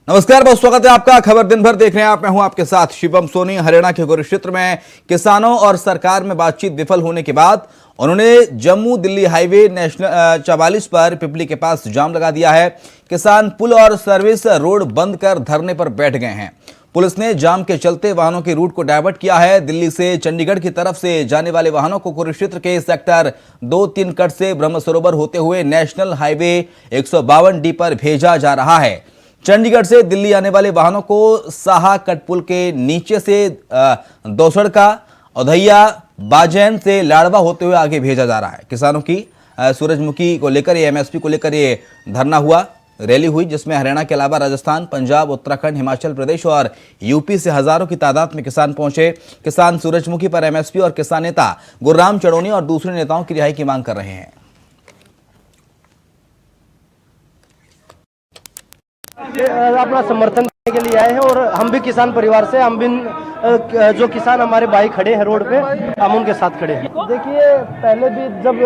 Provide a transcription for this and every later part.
नमस्कार, बहुत स्वागत है आपका। खबर दिन भर देख रहे हैं आप। मैं हूं आपके साथ शिवम सोनी। हरियाणा के कुरुक्षेत्र में किसानों और सरकार में बातचीत विफल होने के बाद उन्होंने जम्मू दिल्ली हाईवे नेशनल 44 पर पिपली के पास जाम लगा दिया है। किसान पुल और सर्विस रोड बंद कर धरने पर बैठ गए हैं। पुलिस ने जाम के चलते वाहनों के रूट को डायवर्ट किया है। दिल्ली से चंडीगढ़ की तरफ से जाने वाले वाहनों को कुरुक्षेत्र के सेक्टर 2-3 कट से ब्रह्म सरोवर होते हुए नेशनल हाईवे 152D पर भेजा जा रहा है। चंडीगढ़ से दिल्ली आने वाले वाहनों को साहा कटपुल के नीचे से दौसड़का, औधैया, बाजैन से लाड़वा होते हुए आगे भेजा जा रहा है। किसानों की सूरजमुखी को लेकर, एमएसपी को लेकर ये धरना हुआ, रैली हुई, जिसमें हरियाणा के अलावा राजस्थान, पंजाब, उत्तराखंड, हिमाचल प्रदेश और यूपी से हजारों की तादाद में किसान पहुंचे। किसान सूरजमुखी पर एमएसपी और किसान नेता गुरराम चड़ोनी और दूसरे नेताओं की रिहाई की मांग कर रहे हैं। अपना समर्थन करने के लिए आए हैं और हम भी किसान परिवार से, हम भी जो किसान हमारे भाई खड़े हैं रोड पे, हम उनके साथ खड़े हैं। देखिए, पहले भी जब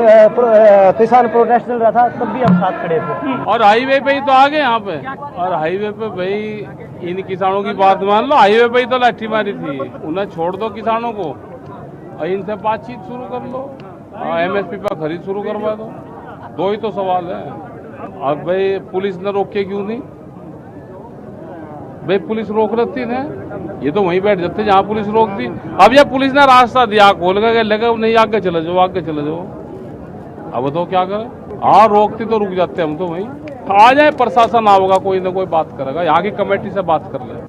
किसान प्रोटेस्ट चल रहा था तब भी हम साथ खड़े थे और हाईवे पे ही तो आ गए यहाँ पे। और हाईवे पे भाई इन किसानों की बात मान लो, हाईवे पे ही तो लाठी मारी थी। उन्हें छोड़ दो किसानों को और इनसे बातचीत शुरू कर लो, एमएसपी पर खरीद शुरू करवा दो। दो ही तो सवाल है। अब भाई पुलिस ने रोके क्यों नहीं? भाई पुलिस रोक रही ना, ये तो वहीं बैठ जाते जहाँ पुलिस रोकती। अब यह पुलिस ने रास्ता दिया खोल के, लगा नहीं आगे चले जाओ, आगे चले जाओ। अब तो क्या करें? हाँ, रोकती तो रुक जाते हम तो वहीं। आ जाए प्रशासन, आओगा कोई ना कोई बात करेगा, यहाँ की कमेटी से बात कर ले।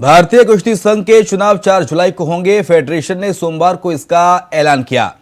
भारतीय कुश्ती संघ के चुनाव 4 जुलाई को होंगे। फेडरेशन ने सोमवार को इसका ऐलान किया।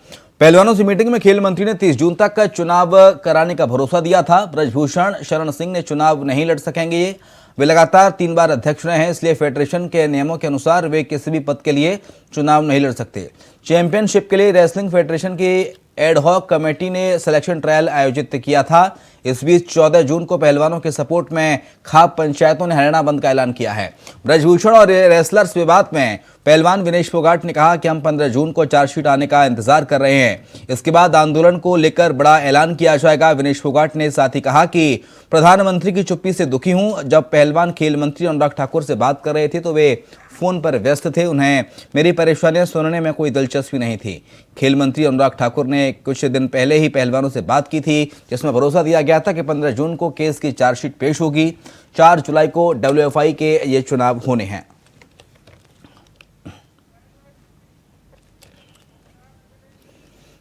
पहलवानों से मीटिंग में खेल मंत्री ने 30 जून तक का चुनाव कराने का भरोसा दिया था। ब्रजभूषण शरण सिंह ने चुनाव नहीं लड़ सकेंगे। वे लगातार 3 बार अध्यक्ष रहे हैं, इसलिए फेडरेशन के नियमों के अनुसार वे किसी भी पद के लिए चुनाव नहीं लड़ सकते। चैंपियनशिप के लिए रेसलिंग फेडरेशन की एडहॉक कमेटी ने सिलेक्शन ट्रायल आयोजित किया था। इस बीच 14 जून को पहलवानों के सपोर्ट में खाप पंचायतों ने हरियाणा बंद का ऐलान किया है। ब्रजभूषण और रेसलर्स विवाद में पहलवान विनेश फोगाट ने कहा कि हम 15 जून को चार्जशीट आने का इंतजार कर रहे हैं। इसके बाद आंदोलन को लेकर बड़ा ऐलान किया जाएगा। विनेश फोगाट ने साथ ही कहा कि प्रधानमंत्री की चुप्पी से दुखी हूं। जब पहलवान खेल मंत्री अनुराग ठाकुर से बात कर रहे थे तो वे फोन पर व्यस्त थे। उन्हें मेरी परेशानियां सुनने में कोई दिलचस्पी नहीं थी। खेल मंत्री अनुराग ठाकुर ने कुछ दिन पहले ही पहलवानों से बात की थी, जिसमें भरोसा दिया गया था कि 15 जून को केस की चार्जशीट पेश होगी। 4 जुलाई को डब्ल्यूएफआई के ये चुनाव होने हैं।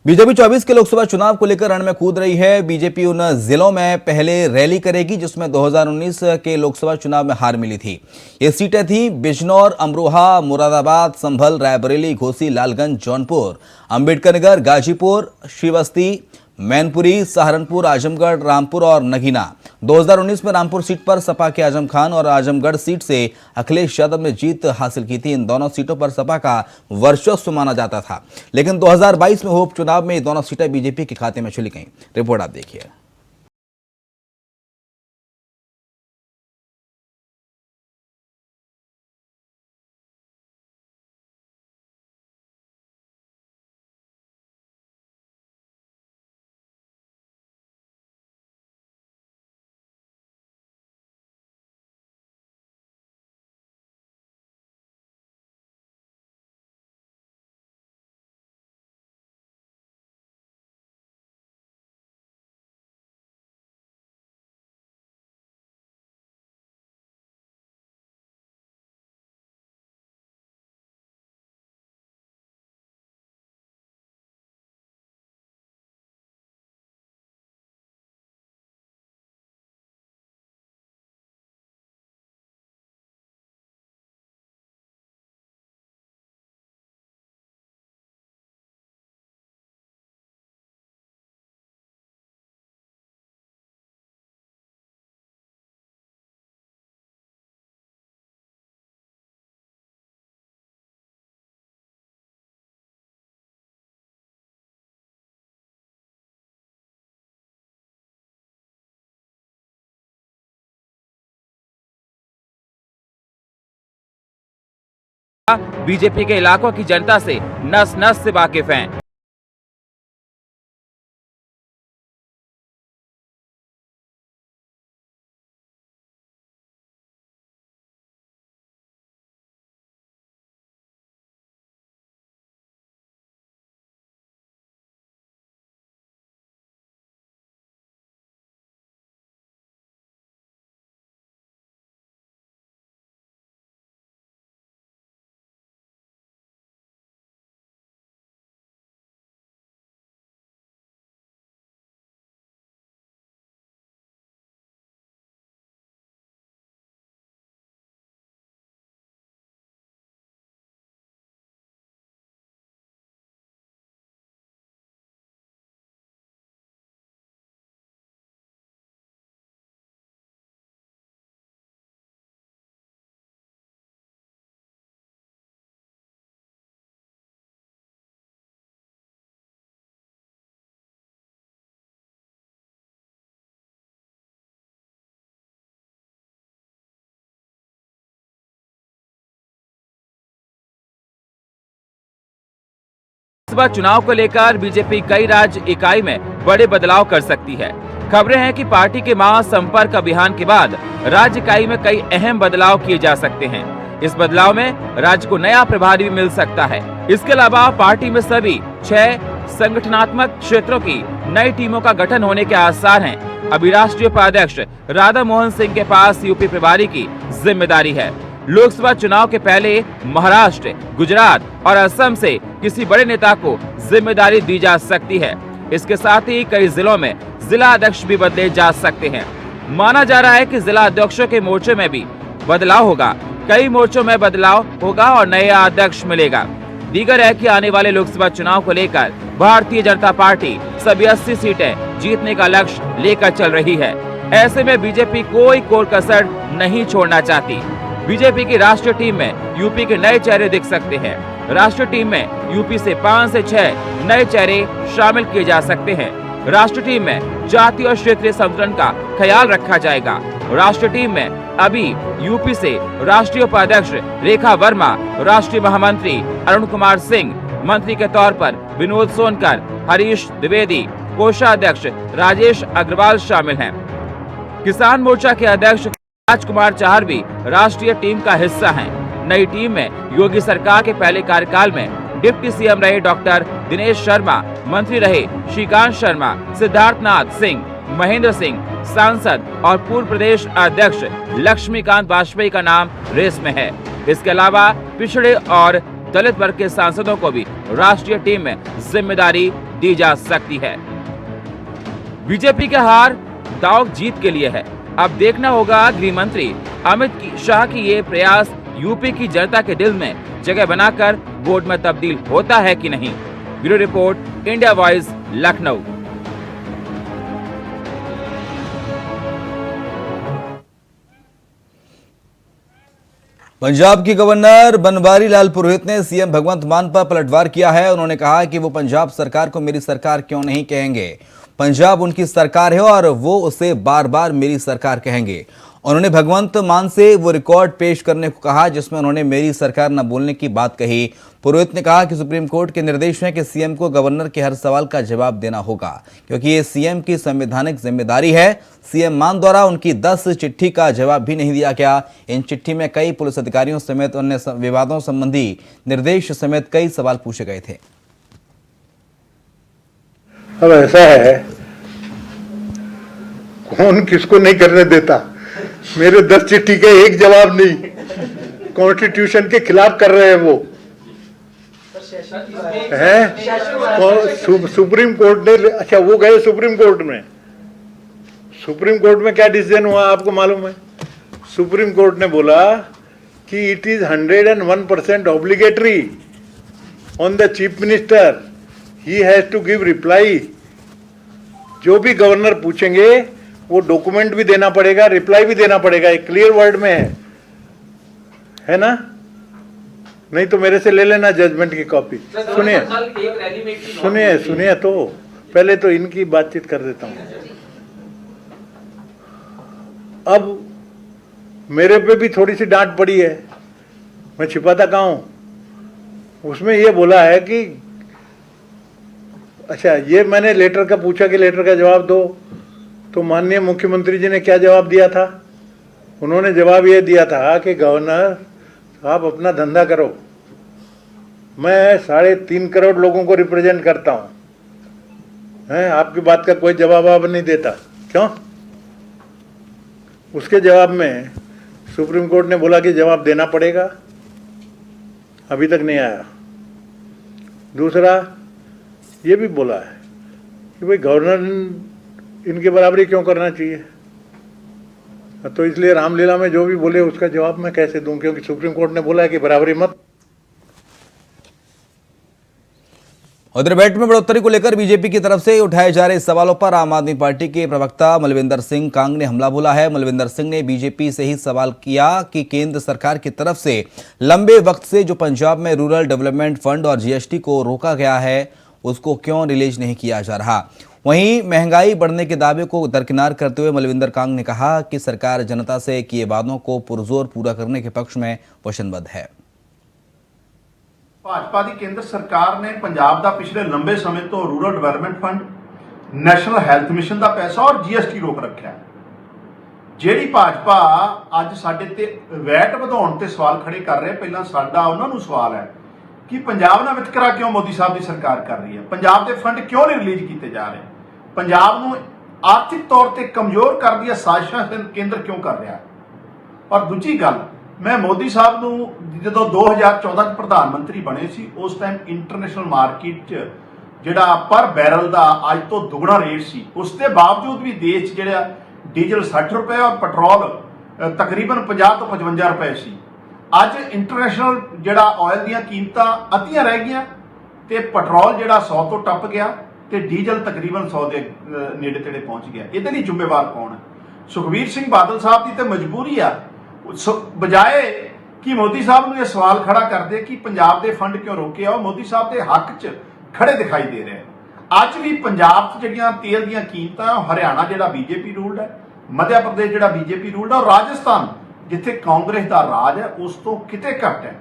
बीजेपी 24 के लोकसभा चुनाव को लेकर रण में कूद रही है। बीजेपी उन जिलों में पहले रैली करेगी जिसमें 2019 के लोकसभा चुनाव में हार मिली थी। ये सीटें थी बिजनौर, अमरोहा, मुरादाबाद, संभल, रायबरेली, घोसी, लालगंज, जौनपुर, अंबेडकर नगर, गाजीपुर, श्रीबस्ती, मैनपुरी, सहारनपुर, आजमगढ़, रामपुर और नगीना। 2019 में रामपुर सीट पर सपा के आजम खान और आजमगढ़ सीट से अखिलेश यादव ने जीत हासिल की थी। इन दोनों सीटों पर सपा का वर्चस्व माना जाता था, लेकिन 2022 में हुए उपचुनाव में ये दोनों सीटें बीजेपी के खाते में चली गईं। रिपोर्ट आप देखिए। बीजेपी के इलाकों की जनता से नस नस से वाकिफ हैं। लोकसभा चुनाव को लेकर बीजेपी कई राज्य इकाई में बड़े बदलाव कर सकती है। खबरें हैं कि पार्टी के महासंपर्क अभियान के बाद राज्य इकाई में कई अहम बदलाव किए जा सकते हैं। इस बदलाव में राज्य को नया प्रभारी भी मिल सकता है। इसके अलावा पार्टी में सभी 6 संगठनात्मक क्षेत्रों की नई टीमों का गठन होने के आसार हैं। अभी राष्ट्रीय उपाध्यक्ष राधा मोहन सिंह के पास यूपी प्रभारी की जिम्मेदारी है। लोकसभा चुनाव के पहले महाराष्ट्र, गुजरात और असम से किसी बड़े नेता को जिम्मेदारी दी जा सकती है। इसके साथ ही कई जिलों में जिला अध्यक्ष भी बदले जा सकते हैं। माना जा रहा है कि जिला अध्यक्षों के मोर्चे में भी बदलाव होगा। कई मोर्चों में बदलाव होगा और नया अध्यक्ष मिलेगा। दीगर है कि आने वाले लोकसभा चुनाव को लेकर भारतीय जनता पार्टी सभी 80 सीटें जीतने का लक्ष्य लेकर चल रही है। ऐसे में बीजेपी कोई कोर कसर नहीं छोड़ना चाहती। बीजेपी की राष्ट्रीय टीम में यूपी के नए चेहरे दिख सकते हैं। राष्ट्रीय टीम में यूपी से 5 से 6 नए चेहरे शामिल किए जा सकते हैं। राष्ट्रीय टीम में जातीय और क्षेत्रीय संतुलन का ख्याल रखा जाएगा। राष्ट्रीय टीम में अभी यूपी से राष्ट्रीय उपाध्यक्ष रेखा वर्मा, राष्ट्रीय महामंत्री अरुण कुमार सिंह, मंत्री के तौर पर विनोद सोनकर, हरीश द्विवेदी, कोषाध्यक्ष राजेश अग्रवाल शामिल हैं। किसान मोर्चा के अध्यक्ष राजकुमार चाहर भी राष्ट्रीय टीम का हिस्सा हैं। नई टीम में योगी सरकार के पहले कार्यकाल में डिप्टी सीएम रहे डॉक्टर दिनेश शर्मा, मंत्री रहे श्रीकांत शर्मा, सिद्धार्थ नाथ सिंह, महेंद्र सिंह, सांसद और पूर्व प्रदेश अध्यक्ष लक्ष्मीकांत वाजपेयी का नाम रेस में है। इसके अलावा पिछड़े और दलित वर्ग के सांसदों को भी राष्ट्रीय टीम में जिम्मेदारी दी जा सकती है। बीजेपी के हार दांव जीत के लिए है। अब देखना होगा गृह मंत्री अमित शाह की ये प्रयास यूपी की जनता के दिल में जगह बनाकर वोट में तब्दील होता है कि नहीं। Bureau report, India voice, Lucknow. Punjab की गवर्नर बनवारी लाल पुरोहित ने सीएम भगवंत मान पर पलटवार किया है। उन्होंने कहा कि वो पंजाब सरकार को मेरी सरकार क्यों नहीं कहेंगे। पंजाब उनकी सरकार है और वो उसे बार बार मेरी सरकार कहेंगे। उन्होंने भगवंत मान से वो रिकॉर्ड पेश करने को कहा जिसमें उन्होंने मेरी सरकार न बोलने की बात कही। पुरोहित ने कहा कि सुप्रीम कोर्ट के निर्देश हैं कि सीएम को गवर्नर के हर सवाल का जवाब देना होगा, क्योंकि ये सीएम की संवैधानिक जिम्मेदारी है। सीएम मान द्वारा उनकी 10 चिट्ठी का जवाब भी नहीं दिया गया। इन चिट्ठी में कई पुलिस अधिकारियों समेत अन्य विवादों संबंधी निर्देश समेत कई सवाल पूछे गए थे। अब ऐसा है, कौन किसको नहीं करने देता। मेरे 10 चिट्ठी का एक जवाब नहीं, कॉन्स्टिट्यूशन के खिलाफ कर रहे हैं वो है। सुप्रीम कोर्ट ने, अच्छा वो गए सुप्रीम कोर्ट में। सुप्रीम कोर्ट में क्या डिसीजन हुआ आपको मालूम है? सुप्रीम कोर्ट ने बोला कि it is 101% obligatory on the chief minister, he has to give reply. जो भी गवर्नर पूछेंगे वो डॉक्यूमेंट भी देना पड़ेगा, रिप्लाई भी देना पड़ेगा। एक क्लियर वर्ड में है ना? नहीं तो मेरे से ले लेना जजमेंट की कॉपी। सुनिए सुनिए सुनिए, तो पहले तो इनकी बातचीत कर देता हूं। अब मेरे पे भी थोड़ी सी डांट पड़ी है, मैं छिपाता कहाँ हूं। उसमें ये बोला है कि अच्छा, ये मैंने लेटर का पूछा कि लेटर का जवाब दो, तो माननीय मुख्यमंत्री जी ने क्या जवाब दिया था? उन्होंने जवाब ये दिया था कि गवर्नर आप अपना धंधा करो, मैं 3.5 करोड़ लोगों को रिप्रेजेंट करता हूं, हैं? आपकी बात का कोई जवाब आप नहीं देता, क्यों? उसके जवाब में सुप्रीम कोर्ट ने बोला कि जवाब देना पड़ेगा, अभी तक नहीं आया। दूसरा ये भी बोला है कि भाई गवर्नर इनके बराबरी क्यों करना चाहिए, तो इसलिए रामलीला में जो भी बोले उसका जवाब मैं कैसे दूं, क्योंकि सुप्रीम कोर्ट ने बोला है कि बराबरी मत। उधर वैट में बढ़ोतरी को लेकर बीजेपी की तरफ से उठाए जा रहे सवालों पर आम आदमी पार्टी के प्रवक्ता मलविंदर सिंह कांग ने हमला बोला है। मलविंदर सिंह ने बीजेपी से ही सवाल किया कि केंद्र सरकार की तरफ से लंबे वक्त से जो पंजाब में रूरल डेवलपमेंट फंड और जीएसटी को रोका गया है उसको क्यों रिलीज नहीं किया जा रहा। वहीं महंगाई बढ़ने के दावे को दरकिनार करते हुए मलविंदर कांग ने कहा कि सरकार जनता से किए वादों को पुरजोर पूरा करने के पक्ष में वचनबद्ध है। ਭਾਜਪਾ ਦੀ ਕੇਂਦਰ ਸਰਕਾਰ ਨੇ ਪੰਜਾਬ ਦਾ ਪਿਛਲੇ ਲੰਬੇ ਸਮੇਂ ਤੋਂ rural development fund, national health mission ਦਾ ਪੈਸਾ ਔਰ ਜੀਐਸਟੀ ਰੋਕ ਰੱਖਿਆ। ਜਿਹੜੀ ਭਾਜਪਾ ਅੱਜ ਸਾਡੇ ਤੇ ਵੈਟ ਵਧਾਉਣ ਤੇ ਸਵਾਲ ਖੜੇ ਕਰ ਰਹੇ, ਪਹਿਲਾਂ ਸਾਡਾ ਉਹਨਾਂ ਨੂੰ ਸਵਾਲ ਹੈ ਕਿ ਪੰਜਾਬ ਨਾਲ ਵਿਤਕਰਾ ਕਿਉਂ ਮੋਦੀ ਸਾਹਿਬ ਦੀ ਸਰਕਾਰ ਕਰ ਰਹੀ ਹੈ, ਪੰਜਾਬ ਦੇ ਫੰਡ ਕਿਉਂ ਨਹੀਂ ਰਿਲੀਜ਼ ਕੀਤੇ ਜਾ ਰਹੇ, ਪੰਜਾਬ ਨੂੰ ਆਰਥਿਕ ਤੌਰ ਤੇ ਕਮਜ਼ੋਰ ਕਰਨ ਦੀਆਂ ਸਾਜ਼ਿਸ਼ਾਂ ਕੇਂਦਰ ਕਿਉਂ ਕਰ ਰਿਹਾ। ਔਰ ਦੂਜੀ ਗੱਲ, ਮੈਂ ਮੋਦੀ ਸਾਹਿਬ ਨੂੰ ਜਦੋਂ 2014 ਚ ਪ੍ਰਧਾਨ ਮੰਤਰੀ ਬਣੇ ਸੀ, ਉਸ ਟਾਈਮ ਇੰਟਰਨੈਸ਼ਨਲ ਮਾਰਕੀਟ 'ਚ ਜਿਹੜਾ ਪਰ ਬੈਰਲ ਦਾ ਅੱਜ ਤੋਂ ਦੁੱਗਣਾ ਰੇਟ ਸੀ, ਉਸ ਦੇ ਬਾਵਜੂਦ ਵੀ ਦੇਸ਼ 'ਚ ਜਿਹੜਾ ਡੀਜ਼ਲ 60 ਰੁਪਏ ਔਰ ਪੈਟਰੋਲ ਤਕਰੀਬਨ 50 ਤੋਂ 55 ਰੁਪਏ ਸੀ। ਅੱਜ ਇੰਟਰਨੈਸ਼ਨਲ ਜਿਹੜਾ ਆਇਲ ਦੀਆਂ ਕੀਮਤਾਂ ਅੱਧੀਆਂ ਰਹਿ ਗਈਆਂ ਤੇ ਪੈਟਰੋਲ ਜਿਹੜਾ 100 ਤੋਂ ਟੱਪ ਗਿਆ ਤੇ ਡੀਜ਼ਲ ਤਕਰੀਬਨ 100 ਦੇ ਨੇੜੇ ਤੇੜੇ ਪਹੁੰਚ ਗਿਆ। ਇਹਦੇ ਲਈ ਜ਼ਿੰਮੇਵਾਰ ਕੌਣ ਹੈ? ਸੁਖਬੀਰ ਸਿੰਘ ਬਾਦਲ ਸਾਹਿਬ ਦੀ ਤੇ ਮਜਬੂਰੀ ਆ, ਬਜਾਏ ਕਿ ਮੋਦੀ ਸਾਹਿਬ ਨੂੰ ਇਹ ਸਵਾਲ ਖੜਾ ਕਰਦੇ ਕਿ ਪੰਜਾਬ ਦੇ ਫੰਡ ਕਿਉਂ ਰੋਕੇ ਆ, ਉਹ ਮੋਦੀ ਸਾਹਿਬ ਦੇ ਹੱਕ 'ਚ ਖੜੇ ਦਿਖਾਈ ਦੇ ਰਹੇ। ਅੱਜ ਵੀ ਪੰਜਾਬ 'ਚ ਜਿਹੜੀਆਂ ਤੇਲ ਦੀਆਂ ਕੀਮਤਾਂ, ਹਰਿਆਣਾ ਜਿਹੜਾ ਬੀਜੇਪੀ ਰੂਲਡ ਹੈ, ਮੱਧ ਪ੍ਰਦੇਸ਼ ਜਿਹੜਾ ਬੀਜੇਪੀ ਰੂਲਡ ਹੈ, ਔਰ ਰਾਜਸਥਾਨ ਜਿੱਥੇ ਕਾਂਗਰਸ ਦਾ ਰਾਜ ਹੈ, ਉਸ ਤੋਂ ਕਿਤੇ ਘੱਟ ਹੈ।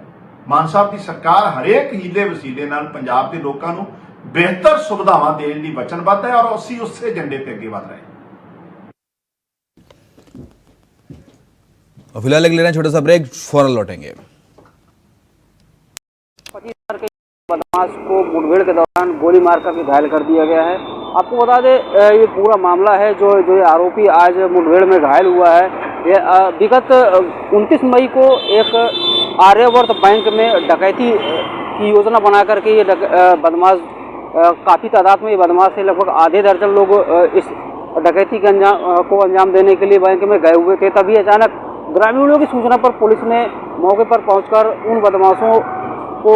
ਮਾਨ ਸਾਹਿਬ ਦੀ ਸਰਕਾਰ ਹਰੇਕ ਹੀਲੇ ਵਸੀਲੇ ਨਾਲ ਪੰਜਾਬ ਦੇ ਲੋਕਾਂ ਨੂੰ ਬਿਹਤਰ ਸੁਵਿਧਾਵਾਂ ਦੇਣ ਦੀ ਵਚਨਬੱਧ ਹੈ ਔਰ ਅਸੀਂ ਉਸੇ ਏਜੰਡੇ ਤੇ ਅੱਗੇ ਵਧ ਰਹੇ ਹਾਂ। और फिलहाल एक ले रहे हैं छोटा सा ब्रेक, फौरन लौटेंगे। 25 के बदमाश को मुठभेड़ के दौरान गोली मारकर भी घायल कर दिया गया है। आपको बता दें ये पूरा मामला है जो ये आरोपी आज मुठभेड़ में घायल हुआ है, ये विगत 29 मई को एक आर्यवर्त बैंक में डकैती की योजना बना करके ये बदमाश काफ़ी तादाद में ये बदमाश से लगभग आधे दर्जन लोग इस डकैती के अंजाम देने के लिए बैंक में गए हुए थे। तभी अचानक ग्रामीणों की सूचना पर पुलिस ने मौके पर पहुंचकर उन बदमाशों को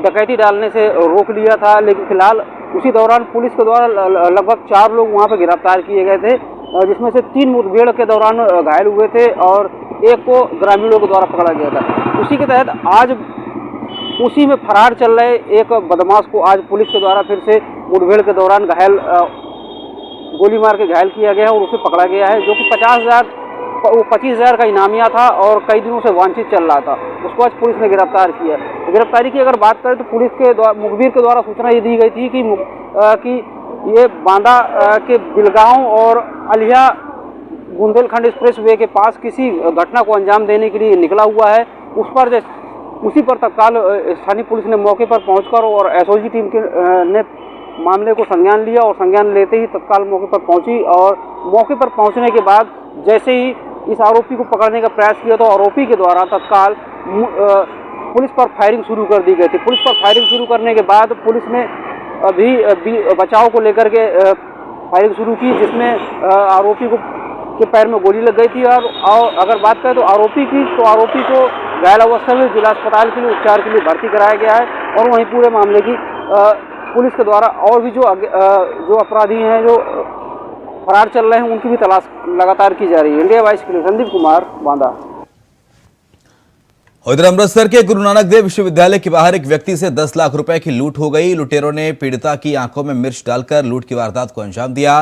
डकैती डालने से रोक लिया था, लेकिन फिलहाल उसी दौरान पुलिस के द्वारा लगभग 4 लोग वहां पर गिरफ्तार किए गए थे, जिसमें से 3 मुठभेड़ के दौरान घायल हुए थे और एक को ग्रामीणों के द्वारा पकड़ा गया था। उसी के तहत आज उसी में फरार चल रहे एक बदमाश को आज पुलिस के द्वारा फिर से मुठभेड़ के दौरान गोली मार के घायल किया गया और उसे पकड़ा गया है, जो कि 25,000 का इनामिया था और कई दिनों से वांछित चल रहा था। उसको आज पुलिस ने गिरफ्तार किया। गिरफ्तारी की अगर बात करें तो पुलिस के मुखबिर के द्वारा सूचना ये दी गई थी कि ये बांदा के बिलगांव और अलिया बुंदेलखंड एक्सप्रेस वे के पास किसी घटना को अंजाम देने के लिए निकला हुआ है। उसी पर तत्काल स्थानीय पुलिस ने मौके पर पहुंचकर और एसओजी टीम ने मामले को संज्ञान लिया और संज्ञान लेते ही तत्काल मौके पर पहुंची और मौके पर पहुंचने के बाद जैसे ही इस आरोपी को पकड़ने का प्रयास किया तो आरोपी के द्वारा तत्काल पुलिस पर फायरिंग शुरू कर दी गई थी। पुलिस पर फायरिंग शुरू करने के बाद पुलिस ने अभी बचाव को लेकर के फायरिंग शुरू की, जिसमें आरोपी के पैर में गोली लग गई थी। और अगर बात करें तो आरोपी को घायल अवस्था में जिला अस्पताल के लिए उपचार के लिए भर्ती कराया गया है और वहीं पूरे मामले की पुलिस के द्वारा और भी जो अपराधी हैं जो फरार चल रहे हैं उनकी भी तलाश लगातार की जा रही है। इंडिया वाइस के लिए संदीप कुमार, बांदा। उधर अमृतसर के गुरु नानक देव विश्वविद्यालय के बाहर एक व्यक्ति से 10 लाख रुपए की लूट हो गई। लुटेरों ने पीड़िता की आंखों में मिर्च डालकर लूट की वारदात को अंजाम दिया।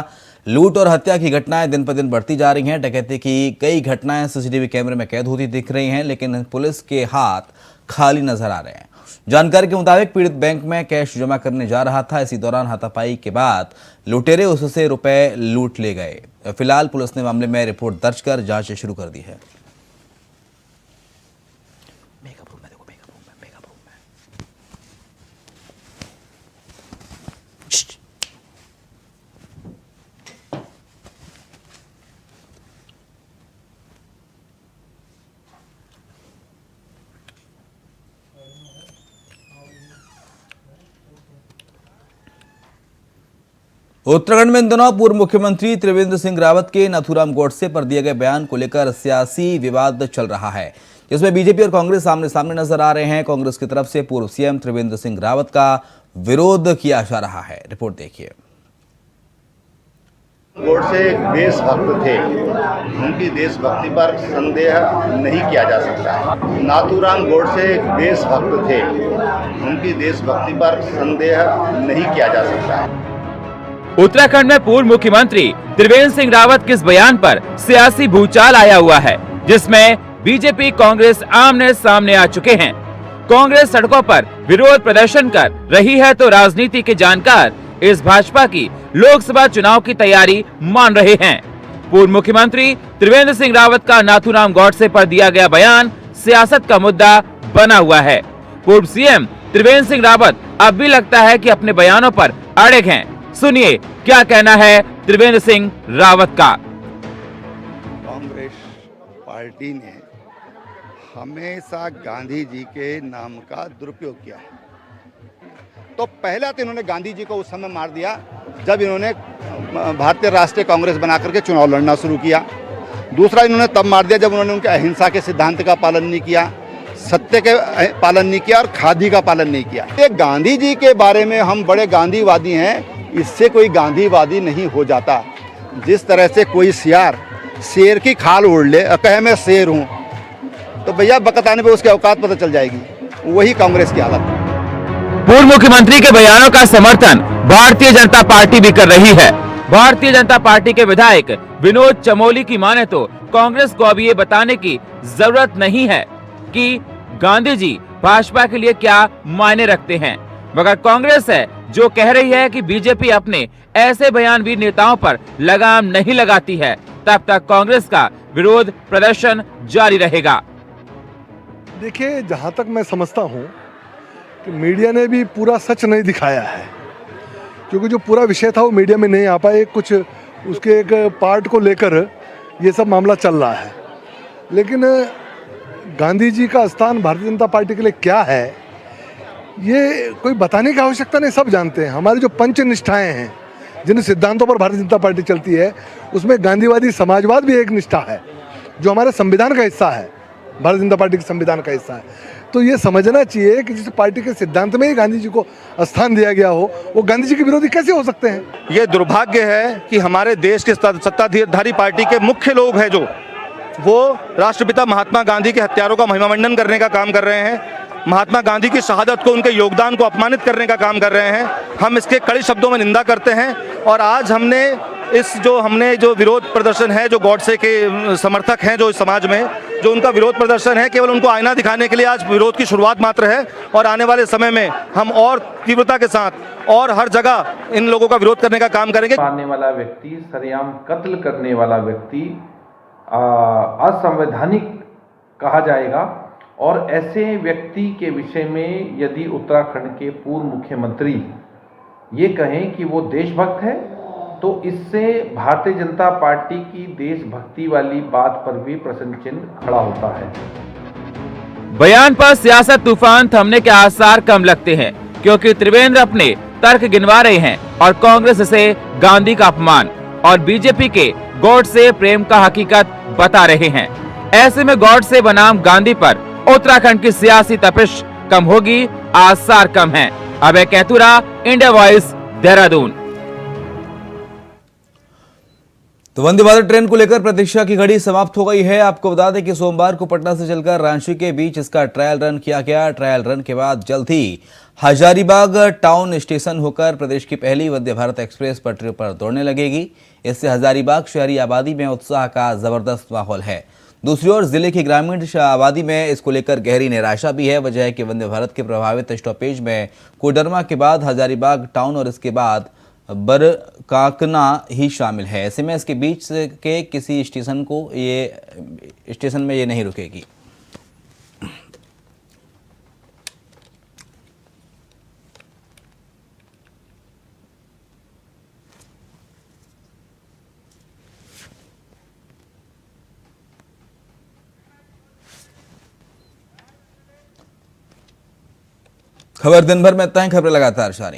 लूट और हत्या की घटनाएं दिन पर दिन बढ़ती जा रही हैं। डकैती की कई घटनाएं सीसीटीवी कैमरे में कैद होती दिख रही हैं, लेकिन पुलिस के हाथ खाली नजर आ रहे हैं। जानकारी के मुताबिक पीड़ित बैंक में कैश जमा करने जा रहा था। इसी दौरान हाथापाई के बाद लुटेरे उससे रुपए लूट ले गए। फिलहाल पुलिस ने मामले में रिपोर्ट दर्ज कर जांच शुरू कर दी है। उत्तराखंड में इन दिनों पूर्व मुख्यमंत्री त्रिवेंद्र सिंह रावत के नाथूराम गोडसे पर दिए गए बयान को लेकर सियासी विवाद चल रहा है, जिसमें बीजेपी और कांग्रेस आमने सामने नजर आ रहे हैं। कांग्रेस की तरफ से पूर्व सीएम त्रिवेंद्र सिंह रावत का विरोध किया जा रहा है। रिपोर्ट देखिए। गोडसे एक देशभक्त थे, उनकी देशभक्ति पर संदेह नहीं किया जा सकता। नाथूराम गोडसे एक देशभक्त थे, उनकी देशभक्ति पर संदेह नहीं किया जा सकता। उत्तराखंड में पूर्व मुख्यमंत्री त्रिवेंद्र सिंह रावत के इस बयान पर सियासी भूचाल आया हुआ है, जिसमें बीजेपी कांग्रेस आमने सामने आ चुके हैं। कांग्रेस सड़कों पर विरोध प्रदर्शन कर रही है तो राजनीति के जानकार इस भाजपा की लोकसभा चुनाव की तैयारी मान रहे हैं। पूर्व मुख्यमंत्री त्रिवेंद्र सिंह रावत का नाथूराम गॉडसे पर दिया गया बयान सियासत का मुद्दा बना हुआ है। पूर्व सीएम त्रिवेंद्र सिंह रावत अब भी लगता है कि अपने बयानों पर अड़िग हैं। सुनिए क्या कहना है त्रिवेंद्र सिंह रावत का। कांग्रेस पार्टी ने हमेशा गांधी जी के नाम का दुरुपयोग किया है। तो पहला तो इन्होंने गांधी जी को उस समय मार दिया जब इन्होंने भारतीय राष्ट्रीय कांग्रेस बना करके चुनाव लड़ना शुरू किया। दूसरा इन्होंने तब मार दिया जब उन्होंने उनके अहिंसा के सिद्धांत का पालन नहीं किया, सत्य के पालन नहीं किया और खादी का पालन नहीं किया। ये गांधी जी के बारे में हम बड़े गांधीवादी हैं, इससे कोई गांधीवादी नहीं हो जाता। जिस तरह से कोई सियार शेर की खाल ओढ़ ले और कहे मैं शेर हूँ, तो भैया वक़्त आने पे उसकी औकात पता चल जाएगी। वही कांग्रेस की हालत है। पूर्व मुख्यमंत्री के बयानों का समर्थन भारतीय जनता पार्टी भी कर रही है। भारतीय जनता पार्टी के विधायक विनोद चमोली की माने तो कांग्रेस को अब ये बताने की जरूरत नहीं है कि गांधी जी भाजपा के लिए क्या मायने रखते हैं, मगर कांग्रेस है जो कह रही है कि बीजेपी अपने ऐसे बयानवीर नेताओं पर लगाम नहीं लगाती है, तब तक कांग्रेस का विरोध प्रदर्शन जारी रहेगा। देखिए, जहां तक मैं समझता हूं कि मीडिया ने भी पूरा सच नहीं दिखाया है, क्योंकि जो पूरा विषय था वो मीडिया में नहीं आ पाए। कुछ उसके एक पार्ट को लेकर ये सब मामला चल रहा है, लेकिन गांधी जी का स्थान भारतीय जनता पार्टी के लिए क्या है ये कोई बताने की आवश्यकता नहीं, सब जानते हैं। हमारी जो पंच निष्ठाएं हैं, जिन सिद्धांतों पर भारतीय जनता पार्टी चलती है, उसमें गांधीवादी समाजवाद भी एक निष्ठा है जो हमारे संविधान का हिस्सा है, भारतीय जनता पार्टी के संविधान का हिस्सा है। तो ये समझना चाहिए कि जिस पार्टी के सिद्धांत में ही गांधी जी को स्थान दिया गया हो, वो गांधी जी के विरोधी कैसे हो सकते हैं। ये दुर्भाग्य है कि हमारे देश के सत्ताधारी पार्टी के मुख्य लोग हैं जो वो राष्ट्रपिता महात्मा गांधी के हत्यारों का महिमामंडन करने का काम कर रहे हैं, महात्मा गांधी की शहादत को, उनके योगदान को अपमानित करने का काम कर रहे हैं। हम इसके कड़े शब्दों में निंदा करते हैं और आज हमने जो विरोध प्रदर्शन है, जो गॉडसे के समर्थक हैं जो इस समाज में, जो उनका विरोध प्रदर्शन है, केवल उनको आईना दिखाने के लिए आज विरोध की शुरुआत मात्र है। और आने वाले समय में हम और तीव्रता के साथ और हर जगह इन लोगों का विरोध करने का काम करेंगे। मारने वाला व्यक्ति, सरेआम कत्ल करने वाला व्यक्ति असंवैधानिक कहा जाएगा। और ऐसे व्यक्ति के विषय में यदि उत्तराखंड के पूर्व मुख्यमंत्री ये कहें कि वो देशभक्त है, तो इससे भारतीय जनता पार्टी की देशभक्ति वाली बात पर भी प्रश्न चिन्ह खड़ा होता है। बयान पर सियासत तूफान थमने के आसार कम लगते हैं, क्योंकि त्रिवेंद्र अपने तर्क गिनवा रहे हैं और कांग्रेस इसे गांधी का अपमान और बीजेपी के गॉडसे प्रेम का हकीकत बता रहे हैं। ऐसे में गॉडसे बनाम गांधी पर उत्तराखंड की सियासी तपिश कम होगी, आसार कम है। अभय कैथुरा, इंडिया वॉइस, देहरादून। तो वंदे भारत ट्रेन को लेकर प्रतीक्षा की घड़ी समाप्त हो गई है। आपको बता दें कि सोमवार को पटना से चलकर रांची के बीच इसका ट्रायल रन किया गया। ट्रायल रन के बाद जल्द ही हजारीबाग टाउन स्टेशन होकर प्रदेश की पहली वंदे भारत एक्सप्रेस पटरी पर दौड़ने लगेगी। इससे हजारीबाग शहरी आबादी में उत्साह का जबरदस्त माहौल है। दूसरी ओर जिले की ग्रामीण आबादी में इसको लेकर गहरी निराशा भी है। वजह है कि वंदे भारत के प्रभावित स्टॉपेज में कोडरमा के बाद हजारीबाग टाउन और इसके बाद बरकाकना ही शामिल है। ऐसे में इसके बीच के किसी स्टेशन में ये नहीं रुकेगी। खबर दिन भर में इतना ही। खबरें लगातार जारी।